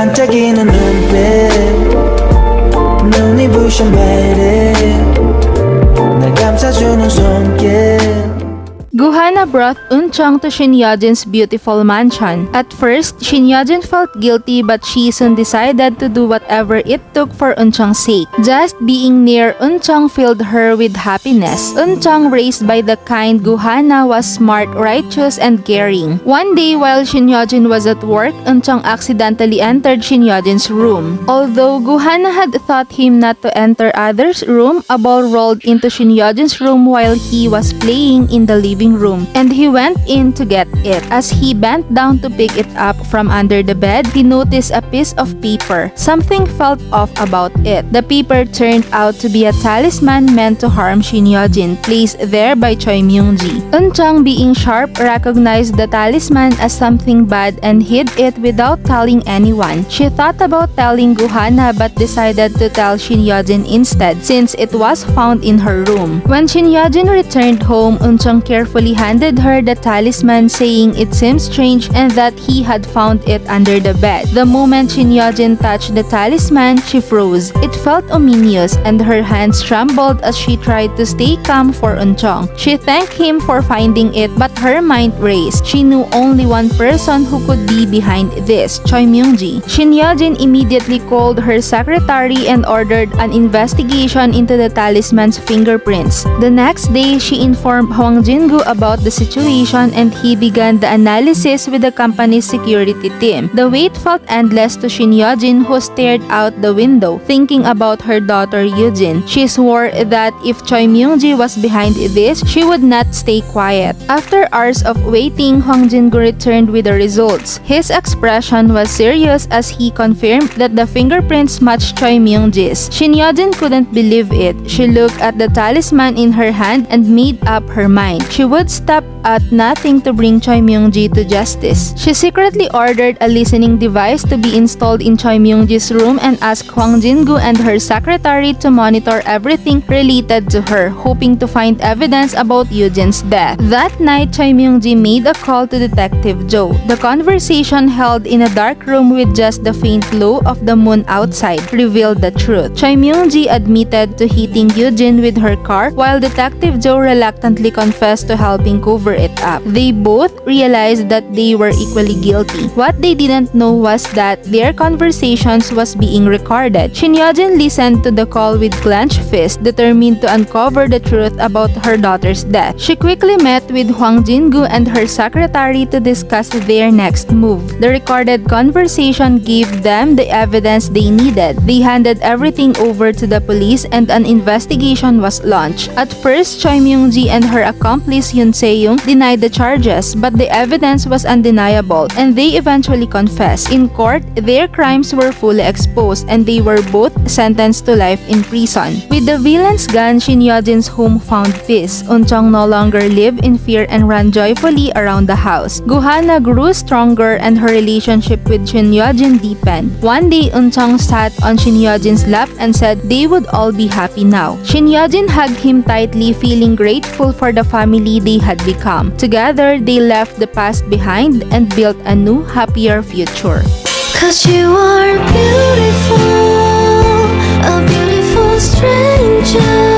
반짝이는 눈빛 눈이 부셔 매일 날 감싸주는 손길. Goo-hana brought Eun-chang to Shin Yeo-jin's beautiful mansion. At first, Shin Yeo-jin felt guilty but she soon decided to do whatever it took for Eun-chang's sake. Just being near Eun-chang filled her with happiness. Eun-chang, raised by the kind Goo-hana, was smart, righteous, and caring. One day, while Shin Yeo-jin was at work, Eun-chang accidentally entered Shin Yeo-jin's room. Although Goo-hana had taught him not to enter others' room, a ball rolled into Shin Yeo-jin's room while he was playing in the living room, and he went in to get it. As he bent down to pick it up from under the bed, he noticed a piece of paper. Something felt off about it. The paper turned out to be a talisman meant to harm Shin Yeo-jin, placed there by Choi Myung-ji. Eun-chang, being sharp, recognized the talisman as something bad and hid it without telling anyone. She thought about telling Goo-hana but decided to tell Shin Yeo-jin instead, since it was found in her room. When Shin Yeo-jin returned home, Eun-chang carefully handed her the talisman, saying it seemed strange and that he had found it under the bed. The moment Shin Yeo-jin touched the talisman, she froze. It felt ominous and her hands trembled as she tried to stay calm for Eun-chang. She thanked him for finding it, but her mind raced. She knew only one person who could be behind this, Choi Myung-ji. Shin Yeo-jin immediately called her secretary and ordered an investigation into the talisman's fingerprints. The next day, she informed Hwang Jin Goo about the situation and he began the analysis with the company's security team. The wait felt endless to Shin Yeo-jin, who stared out the window, thinking about her daughter Yujin. She swore that if Choi Myung-ji was behind this, she would not stay quiet. After hours of waiting, Hwang Jin Goo returned with the results. His expression was serious as he confirmed that the fingerprints matched Choi Myung-ji's. Shin Yeo-jin couldn't believe it. She looked at the talisman in her hand and made up her mind. She would stop at nothing to bring Choi Myung-ji to justice. She secretly ordered a listening device to be installed in Choi Myung-ji's room and asked Hwang Jin Goo and her secretary to monitor everything related to her, hoping to find evidence about Yujin's death. That night, Choi Myung-ji made a call to Detective Joe. The conversation, held in a dark room with just the faint glow of the moon outside, revealed the truth. Choi Myung-ji admitted to hitting Yujin with her car, while Detective Joe reluctantly confessed to helping cover it up. They both realized that they were equally guilty. What they didn't know was that their conversations was being recorded. Shin Yeo-jin listened to the call with clenched fist, determined to uncover the truth about her daughter's death. She quickly met with Hwang Jin Goo and her secretary to discuss their next move. The recorded conversation gave them the evidence they needed. They handed everything over to the police and an investigation was launched. At first, Choi Myung-ji and her accomplice Yoon Se-young denied the charges, but the evidence was undeniable and they eventually confessed. In court, their crimes were fully exposed and they were both sentenced to life in prison. With the villains gone, Shin Yeo-jin's home found peace. Eun-chang no longer lived in fear and ran joyfully around the house. Goo-hana grew stronger and her relationship with Shin Yeo-jin deepened. One day, Eun-chang sat on Shin Yeo-jin's lap and said they would all be happy now. Shin Yeo-jin hugged him tightly, feeling grateful for the family they had become. Together, they left the past behind and built a new, happier future. 'Cause you are beautiful, a beautiful stranger.